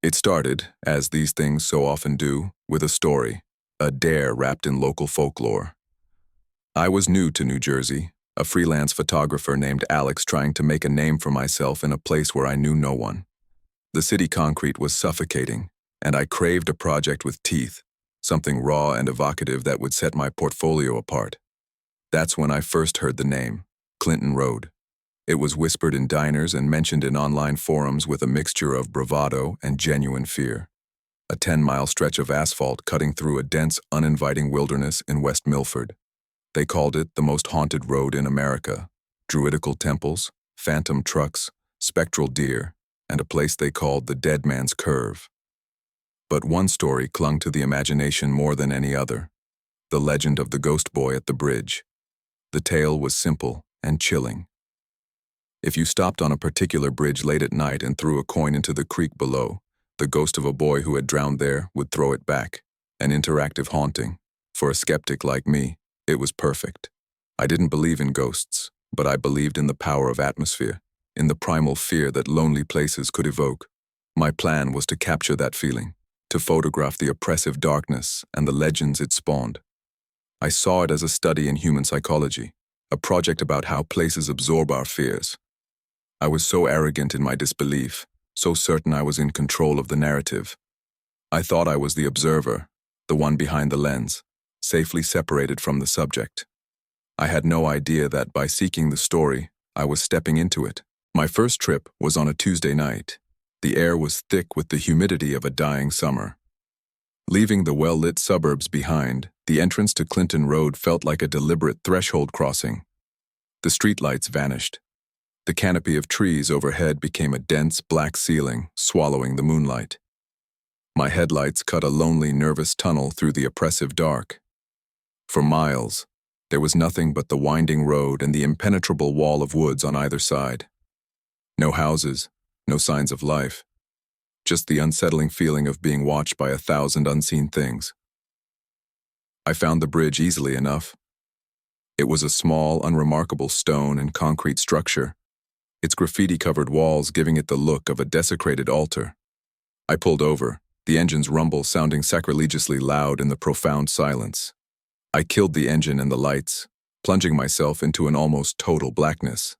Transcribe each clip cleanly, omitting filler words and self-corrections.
It started, as these things so often do, with a story, a dare wrapped in local folklore. I was new to New Jersey, a freelance photographer named Alex trying to make a name for myself in a place where I knew no one. The city concrete was suffocating, and I craved a project with teeth, something raw and evocative that would set my portfolio apart. That's when I first heard the name, Clinton Road. It was whispered in diners and mentioned in online forums with a mixture of bravado and genuine fear. A 10-mile stretch of asphalt cutting through a dense, uninviting wilderness in West Milford. They called it the most haunted road in America. Druidical temples, phantom trucks, spectral deer, and a place they called the Dead Man's Curve. But one story clung to the imagination more than any other. The legend of the ghost boy at the bridge. The tale was simple and chilling. If you stopped on a particular bridge late at night and threw a coin into the creek below, the ghost of a boy who had drowned there would throw it back. An interactive haunting. For a skeptic like me, it was perfect. I didn't believe in ghosts, but I believed in the power of atmosphere, in the primal fear that lonely places could evoke. My plan was to capture that feeling, to photograph the oppressive darkness and the legends it spawned. I saw it as a study in human psychology, a project about how places absorb our fears. I was so arrogant in my disbelief, so certain I was in control of the narrative. I thought I was the observer, the one behind the lens, safely separated from the subject. I had no idea that by seeking the story, I was stepping into it. My first trip was on a Tuesday night. The air was thick with the humidity of a dying summer. Leaving the well-lit suburbs behind, the entrance to Clinton Road felt like a deliberate threshold crossing. The streetlights vanished. The canopy of trees overhead became a dense black ceiling, swallowing the moonlight. My headlights cut a lonely, nervous tunnel through the oppressive dark. For miles, there was nothing but the winding road and the impenetrable wall of woods on either side. No houses, no signs of life. Just the unsettling feeling of being watched by 1,000 unseen things. I found the bridge easily enough. It was a small, unremarkable stone and concrete structure, its graffiti-covered walls giving it the look of a desecrated altar. I pulled over, the engine's rumble sounding sacrilegiously loud in the profound silence. I killed the engine and the lights, plunging myself into an almost total blackness.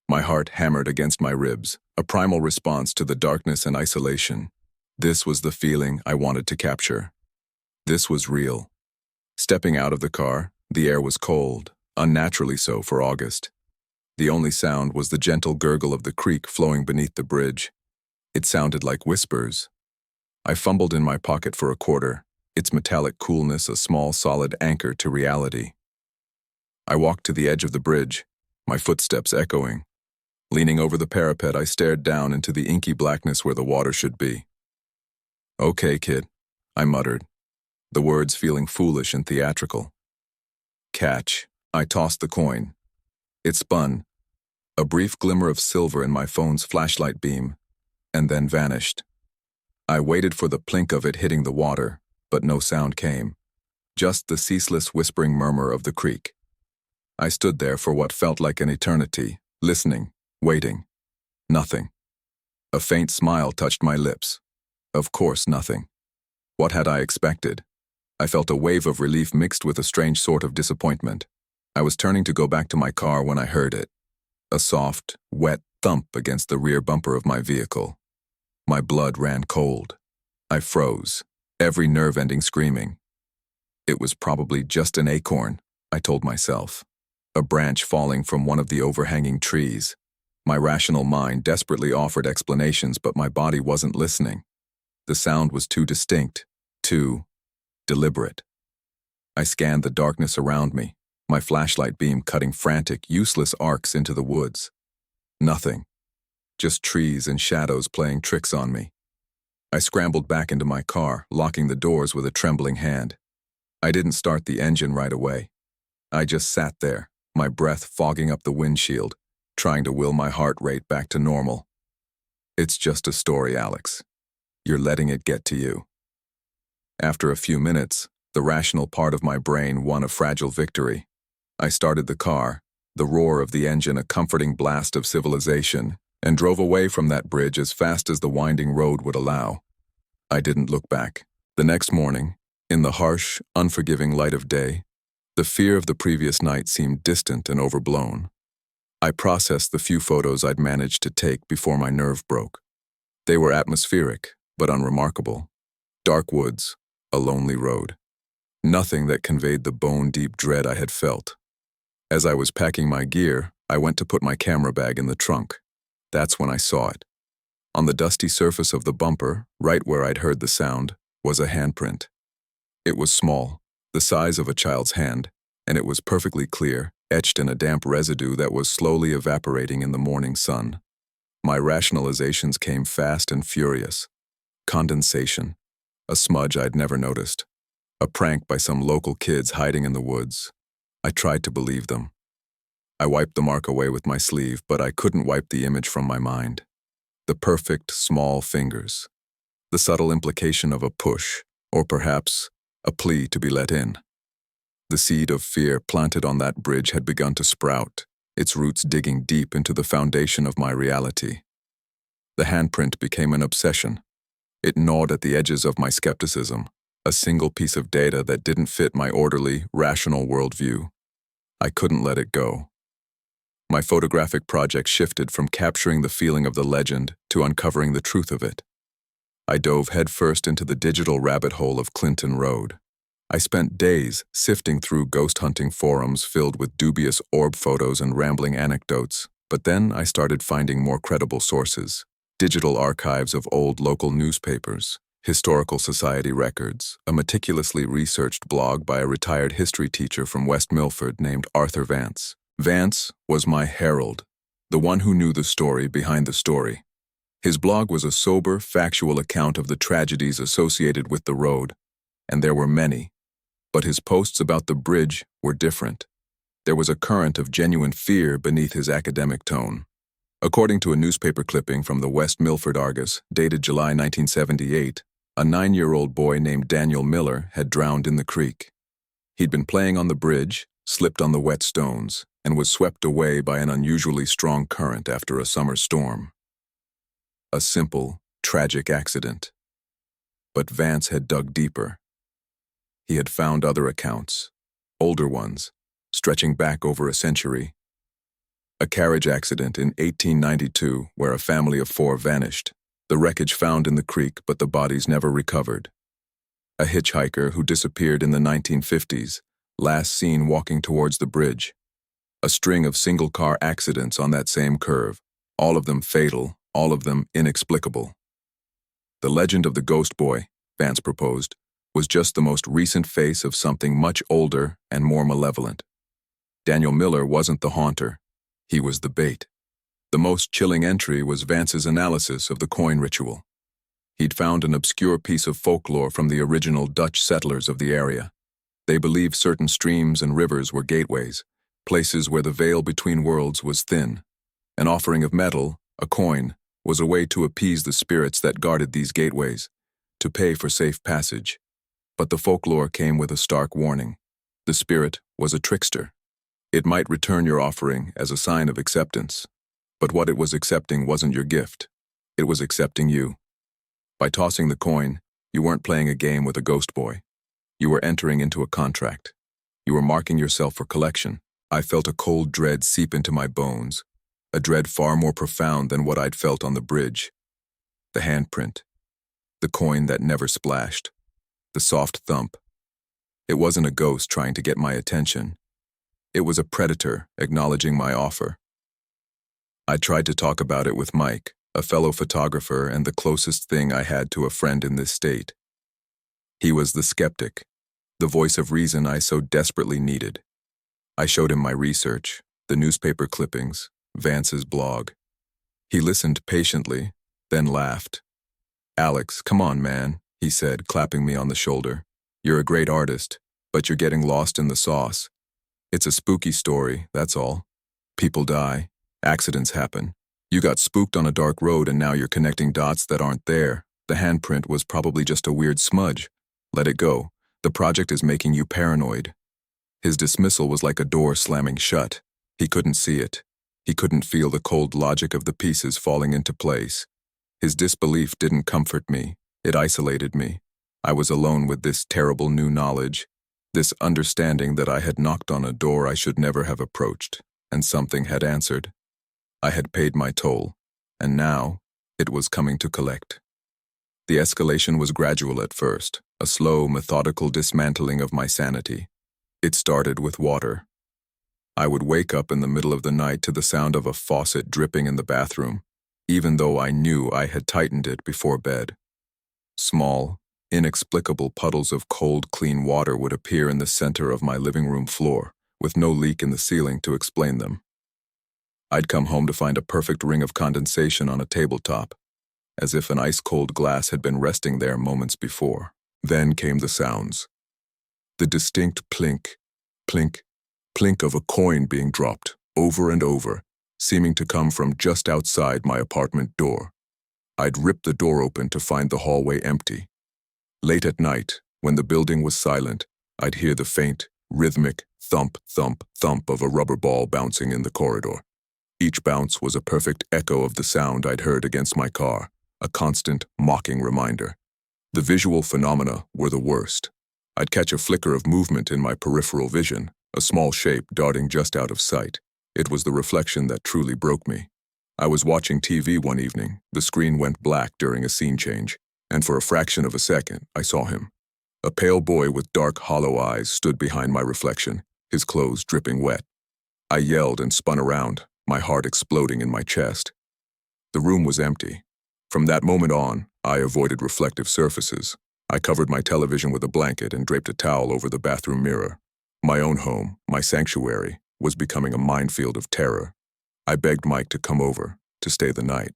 My heart hammered against my ribs, a primal response to the darkness and isolation. This was the feeling I wanted to capture. This was real. Stepping out of the car, the air was cold, unnaturally so for August. The only sound was the gentle gurgle of the creek flowing beneath the bridge. It sounded like whispers. I fumbled in my pocket for a quarter, its metallic coolness a small solid anchor to reality. I walked to the edge of the bridge, my footsteps echoing. Leaning over the parapet, I stared down into the inky blackness where the water should be. "Okay, kid," I muttered, the words feeling foolish and theatrical. Catch. I tossed the coin. It spun, a brief glimmer of silver in my phone's flashlight beam, and then vanished. I waited for the plink of it hitting the water, but no sound came, just the ceaseless whispering murmur of the creek. I stood there for what felt like an eternity, listening, waiting. Nothing. A faint smile touched my lips. Of course, nothing. What had I expected? I felt a wave of relief mixed with a strange sort of disappointment. I was turning to go back to my car when I heard it. A soft, wet thump against the rear bumper of my vehicle. My blood ran cold. I froze, every nerve ending screaming. It was probably just an acorn, I told myself. A branch falling from one of the overhanging trees. My rational mind desperately offered explanations, but my body wasn't listening. The sound was too distinct, too deliberate. I scanned the darkness around me, my flashlight beam cutting frantic, useless arcs into the woods. Nothing. Just trees and shadows playing tricks on me. I scrambled back into my car, locking the doors with a trembling hand. I didn't start the engine right away. I just sat there, my breath fogging up the windshield, trying to will my heart rate back to normal. It's just a story, Alex. You're letting it get to you. After a few minutes, the rational part of my brain won a fragile victory. I started the car, the roar of the engine a comforting blast of civilization, and drove away from that bridge as fast as the winding road would allow. I didn't look back. The next morning, in the harsh, unforgiving light of day, the fear of the previous night seemed distant and overblown. I processed the few photos I'd managed to take before my nerve broke. They were atmospheric, but unremarkable. Dark woods, a lonely road. Nothing that conveyed the bone-deep dread I had felt. As I was packing my gear, I went to put my camera bag in the trunk. That's when I saw it. On the dusty surface of the bumper, right where I'd heard the sound, was a handprint. It was small, the size of a child's hand, and it was perfectly clear, etched in a damp residue that was slowly evaporating in the morning sun. My rationalizations came fast and furious. Condensation. A smudge I'd never noticed. A prank by some local kids hiding in the woods. I tried to believe them. I wiped the mark away with my sleeve, but I couldn't wipe the image from my mind. The perfect, small fingers. The subtle implication of a push, or perhaps a plea to be let in. The seed of fear planted on that bridge had begun to sprout, its roots digging deep into the foundation of my reality. The handprint became an obsession. It gnawed at the edges of my skepticism, a single piece of data that didn't fit my orderly, rational worldview. I couldn't let it go. My photographic project shifted from capturing the feeling of the legend to uncovering the truth of it. I dove headfirst into the digital rabbit hole of Clinton Road. I spent days sifting through ghost hunting forums filled with dubious orb photos and rambling anecdotes, but then I started finding more credible sources. Digital archives of old local newspapers, historical society records, a meticulously researched blog by a retired history teacher from West Milford named Arthur Vance. Vance was my herald, the one who knew the story behind the story. His blog was a sober, factual account of the tragedies associated with the road, and there were many. But his posts about the bridge were different. There was a current of genuine fear beneath his academic tone. According to a newspaper clipping from the West Milford Argus, dated July 1978, a 9-year-old boy named Daniel Miller had drowned in the creek. He'd been playing on the bridge, slipped on the wet stones, and was swept away by an unusually strong current after a summer storm. A simple, tragic accident. But Vance had dug deeper. He had found other accounts, older ones, stretching back over a century. A carriage accident in 1892 where a family of 4 vanished, the wreckage found in the creek but the bodies never recovered. A hitchhiker who disappeared in the 1950s, last seen walking towards the bridge. A string of single-car accidents on that same curve, all of them fatal, all of them inexplicable. The legend of the ghost boy, Vance proposed, was just the most recent face of something much older and more malevolent. Daniel Miller wasn't the haunter. He was the bait. The most chilling entry was Vance's analysis of the coin ritual. He'd found an obscure piece of folklore from the original Dutch settlers of the area. They believed certain streams and rivers were gateways, places where the veil between worlds was thin. An offering of metal, a coin, was a way to appease the spirits that guarded these gateways, to pay for safe passage. But the folklore came with a stark warning. The spirit was a trickster. It might return your offering as a sign of acceptance. But what it was accepting wasn't your gift. It was accepting you. By tossing the coin, you weren't playing a game with a ghost boy. You were entering into a contract. You were marking yourself for collection. I felt a cold dread seep into my bones, a dread far more profound than what I'd felt on the bridge. The handprint. The coin that never splashed. The soft thump. It wasn't a ghost trying to get my attention. It was a predator acknowledging my offer. I tried to talk about it with Mike, a fellow photographer and the closest thing I had to a friend in this state. He was the skeptic, the voice of reason I so desperately needed. I showed him my research, the newspaper clippings, Vance's blog. He listened patiently, then laughed. "Alex, come on, man," he said, clapping me on the shoulder. "You're a great artist, but you're getting lost in the sauce. It's a spooky story, that's all. People die, accidents happen. You got spooked on a dark road and now you're connecting dots that aren't there. The handprint was probably just a weird smudge. Let it go. The project is making you paranoid." His dismissal was like a door slamming shut. He couldn't see it. He couldn't feel the cold logic of the pieces falling into place. His disbelief didn't comfort me. It isolated me. I was alone with this terrible new knowledge, this understanding that I had knocked on a door I should never have approached, and something had answered. I had paid my toll, and now it was coming to collect. The escalation was gradual at first, a slow, methodical dismantling of my sanity. It started with water. I would wake up in the middle of the night to the sound of a faucet dripping in the bathroom, even though I knew I had tightened it before bed. Small, inexplicable puddles of cold, clean water would appear in the center of my living room floor, with no leak in the ceiling to explain them. I'd come home to find a perfect ring of condensation on a tabletop, as if an ice-cold glass had been resting there moments before. Then came the sounds. The distinct plink, plink, plink of a coin being dropped, over and over, seeming to come from just outside my apartment door. I'd rip the door open to find the hallway empty. Late at night, when the building was silent, I'd hear the faint, rhythmic thump, thump, thump of a rubber ball bouncing in the corridor. Each bounce was a perfect echo of the sound I'd heard against my car, a constant, mocking reminder. The visual phenomena were the worst. I'd catch a flicker of movement in my peripheral vision, a small shape darting just out of sight. It was the reflection that truly broke me. I was watching TV one evening, the screen went black during a scene change, and for a fraction of a second, I saw him. A pale boy with dark, hollow eyes stood behind my reflection, his clothes dripping wet. I yelled and spun around, my heart exploding in my chest. The room was empty. From that moment on, I avoided reflective surfaces. I covered my television with a blanket and draped a towel over the bathroom mirror. My own home, my sanctuary, was becoming a minefield of terror. I begged Mike to come over, to stay the night.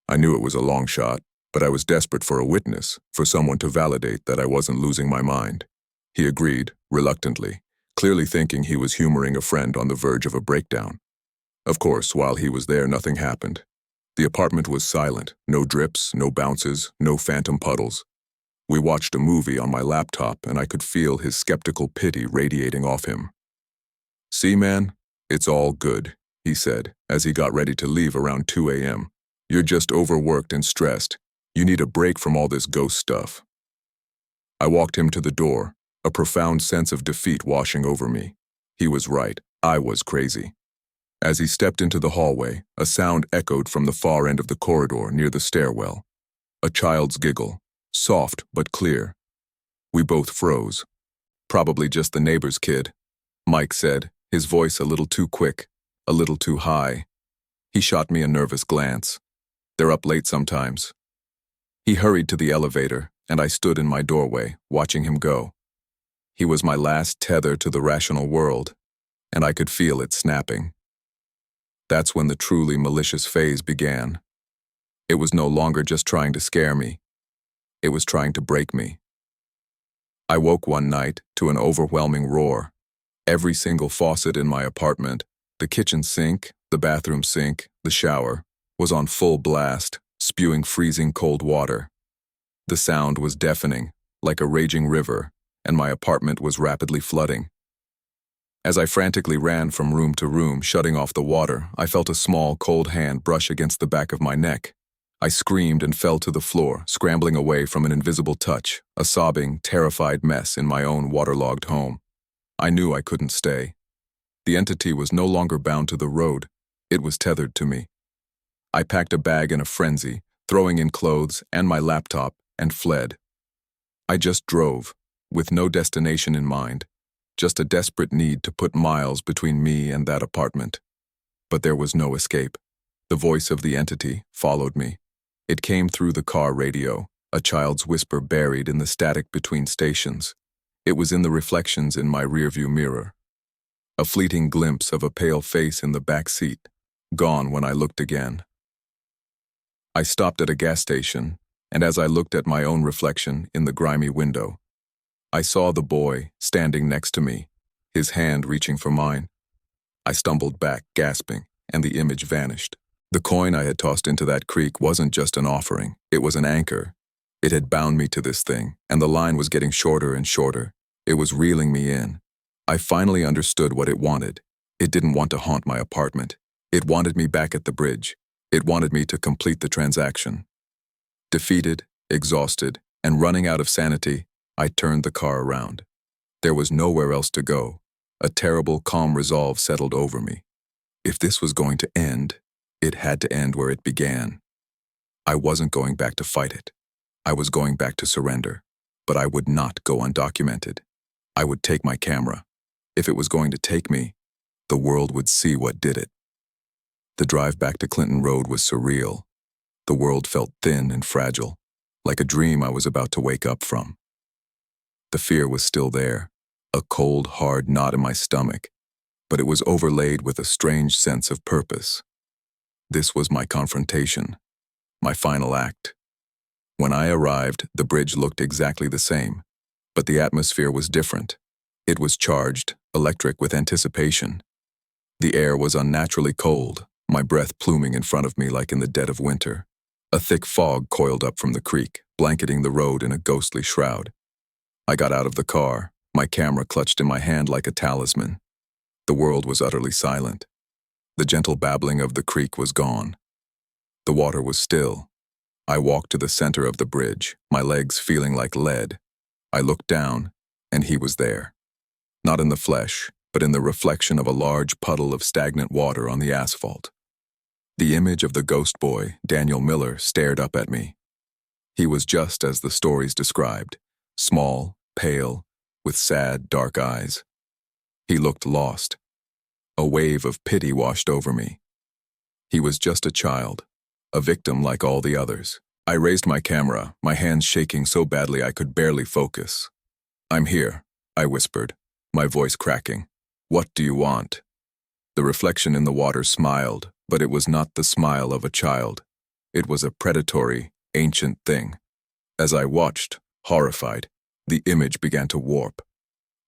I knew it was a long shot, but I was desperate for a witness, for someone to validate that I wasn't losing my mind. He agreed, reluctantly, clearly thinking he was humoring a friend on the verge of a breakdown. Of course, while he was there, nothing happened. The apartment was silent, no drips, no bounces, no phantom puddles. We watched a movie on my laptop, and I could feel his skeptical pity radiating off him. "See, man, it's all good," he said, as he got ready to leave around 2 a.m. "You're just overworked and stressed. You need a break from all this ghost stuff." I walked him to the door, a profound sense of defeat washing over me. He was right. I was crazy. As he stepped into the hallway, a sound echoed from the far end of the corridor near the stairwell. A child's giggle, soft but clear. We both froze. "Probably just the neighbor's kid," Mike said, his voice a little too quick, a little too high. He shot me a nervous glance. "They're up late sometimes." He hurried to the elevator, and I stood in my doorway, watching him go. He was my last tether to the rational world, and I could feel it snapping. That's when the truly malicious phase began. It was no longer just trying to scare me. It was trying to break me. I woke one night to an overwhelming roar. Every single faucet in my apartment, the kitchen sink, the bathroom sink, the shower, was on full blast, spewing freezing cold water. The sound was deafening, like a raging river, and my apartment was rapidly flooding. As I frantically ran from room to room, shutting off the water, I felt a small, cold hand brush against the back of my neck. I screamed and fell to the floor, scrambling away from an invisible touch, a sobbing, terrified mess in my own waterlogged home. I knew I couldn't stay. The entity was no longer bound to the road. It was tethered to me. I packed a bag in a frenzy, throwing in clothes and my laptop, and fled. I just drove, with no destination in mind, just a desperate need to put miles between me and that apartment. But there was no escape. The voice of the entity followed me. It came through the car radio, a child's whisper buried in the static between stations. It was in the reflections in my rearview mirror. A fleeting glimpse of a pale face in the back seat, gone when I looked again. I stopped at a gas station, and as I looked at my own reflection in the grimy window, I saw the boy standing next to me, his hand reaching for mine. I stumbled back, gasping, and the image vanished. The coin I had tossed into that creek wasn't just an offering, it was an anchor. It had bound me to this thing, and the line was getting shorter and shorter. It was reeling me in. I finally understood what it wanted. It didn't want to haunt my apartment. It wanted me back at the bridge. It wanted me to complete the transaction. Defeated, exhausted, and running out of sanity, I turned the car around. There was nowhere else to go. A terrible, calm resolve settled over me. If this was going to end, it had to end where it began. I wasn't going back to fight it. I was going back to surrender. But I would not go undocumented. I would take my camera. If it was going to take me, the world would see what did it. The drive back to Clinton Road was surreal. The world felt thin and fragile, like a dream I was about to wake up from. The fear was still there, a cold, hard knot in my stomach, but it was overlaid with a strange sense of purpose. This was my confrontation, my final act. When I arrived, the bridge looked exactly the same, but the atmosphere was different. It was charged, electric with anticipation. The air was unnaturally cold, my breath pluming in front of me like in the dead of winter. A thick fog coiled up from the creek, blanketing the road in a ghostly shroud. I got out of the car, my camera clutched in my hand like a talisman. The world was utterly silent. The gentle babbling of the creek was gone. The water was still. I walked to the center of the bridge, my legs feeling like lead. I looked down, and he was there. Not in the flesh, but in the reflection of a large puddle of stagnant water on the asphalt. The image of the ghost boy, Daniel Miller, stared up at me. He was just as the stories described, small, pale, with sad, dark eyes. He looked lost. A wave of pity washed over me. He was just a child, a victim like all the others. I raised my camera, my hands shaking so badly I could barely focus. "I'm here," I whispered, my voice cracking. "What do you want?" The reflection in the water smiled, but it was not the smile of a child. It was a predatory, ancient thing. As I watched, horrified, the image began to warp.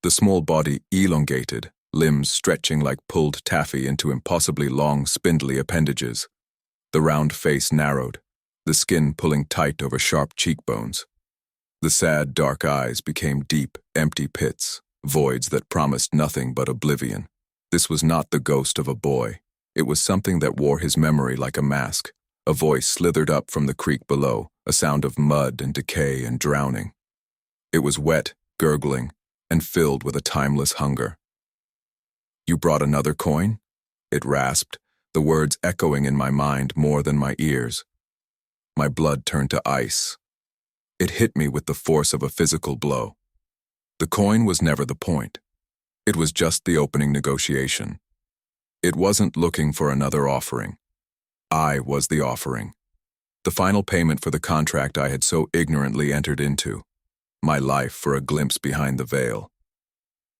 The small body elongated, limbs stretching like pulled taffy into impossibly long, spindly appendages. The round face narrowed, the skin pulling tight over sharp cheekbones. The sad, dark eyes became deep, empty pits, voids that promised nothing but oblivion. This was not the ghost of a boy. It was something that wore his memory like a mask. A voice slithered up from the creek below, a sound of mud and decay and drowning. It was wet, gurgling, and filled with a timeless hunger. "You brought another coin?" It rasped, the words echoing in my mind more than my ears. My blood turned to ice. It hit me with the force of a physical blow. The coin was never the point. It was just the opening negotiation. It wasn't looking for another offering. I was the offering. The final payment for the contract I had so ignorantly entered into. My life for a glimpse behind the veil.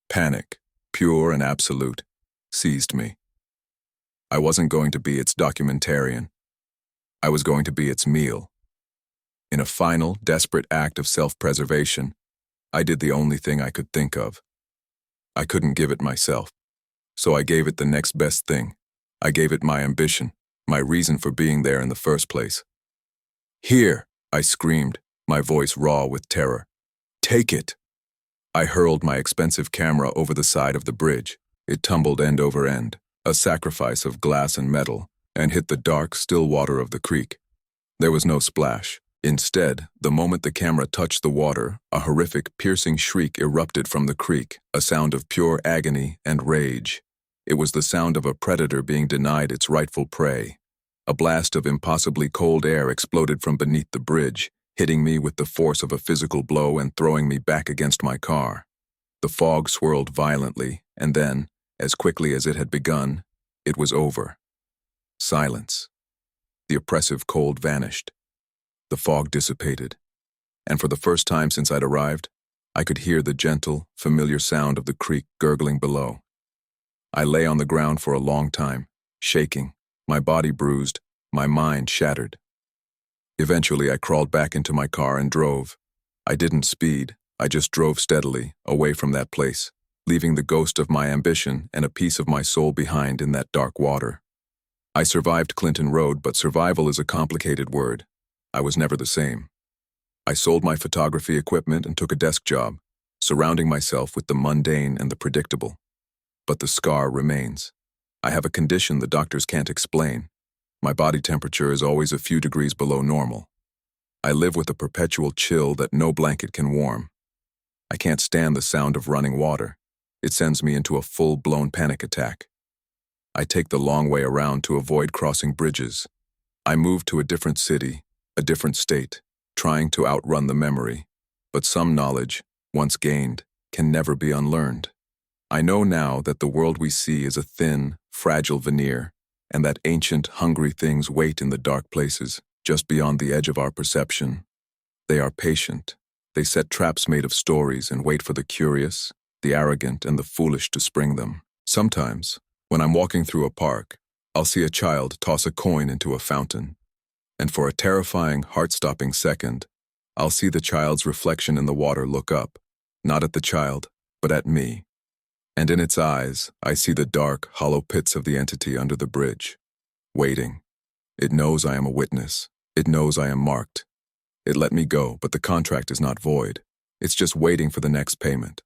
Panic, pure and absolute, seized me. I wasn't going to be its documentarian. I was going to be its meal. In a final, desperate act of self-preservation, I did the only thing I could think of. I couldn't give it myself, so I gave it the next best thing. I gave it my ambition, my reason for being there in the first place. "Here!" I screamed, my voice raw with terror. "Take it!" I hurled my expensive camera over the side of the bridge. It tumbled end over end, a sacrifice of glass and metal, and hit the dark, still water of the creek. There was no splash. Instead, the moment the camera touched the water, a horrific, piercing shriek erupted from the creek, a sound of pure agony and rage. It was the sound of a predator being denied its rightful prey. A blast of impossibly cold air exploded from beneath the bridge, hitting me with the force of a physical blow and throwing me back against my car. The fog swirled violently, and then, as quickly as it had begun, it was over. Silence. The oppressive cold vanished. The fog dissipated, and for the first time since I'd arrived, I could hear the gentle, familiar sound of the creek gurgling below. I lay on the ground for a long time, shaking, my body bruised, my mind shattered. Eventually, I crawled back into my car and drove. I didn't speed, I just drove steadily, away from that place, leaving the ghost of my ambition and a piece of my soul behind in that dark water. I survived Clinton Road, but survival is a complicated word. I was never the same. I sold my photography equipment and took a desk job, surrounding myself with the mundane and the predictable. But the scar remains. I have a condition the doctors can't explain. My body temperature is always a few degrees below normal. I live with a perpetual chill that no blanket can warm. I can't stand the sound of running water. It sends me into a full-blown panic attack. I take the long way around to avoid crossing bridges. I move to a different city, a different state, trying to outrun the memory. But some knowledge, once gained, can never be unlearned. I know now that the world we see is a thin, fragile veneer, and that ancient, hungry things wait in the dark places, just beyond the edge of our perception. They are patient. They set traps made of stories and wait for the curious, the arrogant, and the foolish to spring them. Sometimes, when I'm walking through a park, I'll see a child toss a coin into a fountain. And for a terrifying, heart-stopping second, I'll see the child's reflection in the water look up, not at the child, but at me. And in its eyes, I see the dark, hollow pits of the entity under the bridge, waiting. It knows I am a witness. It knows I am marked. It let me go, but the contract is not void. It's just waiting for the next payment.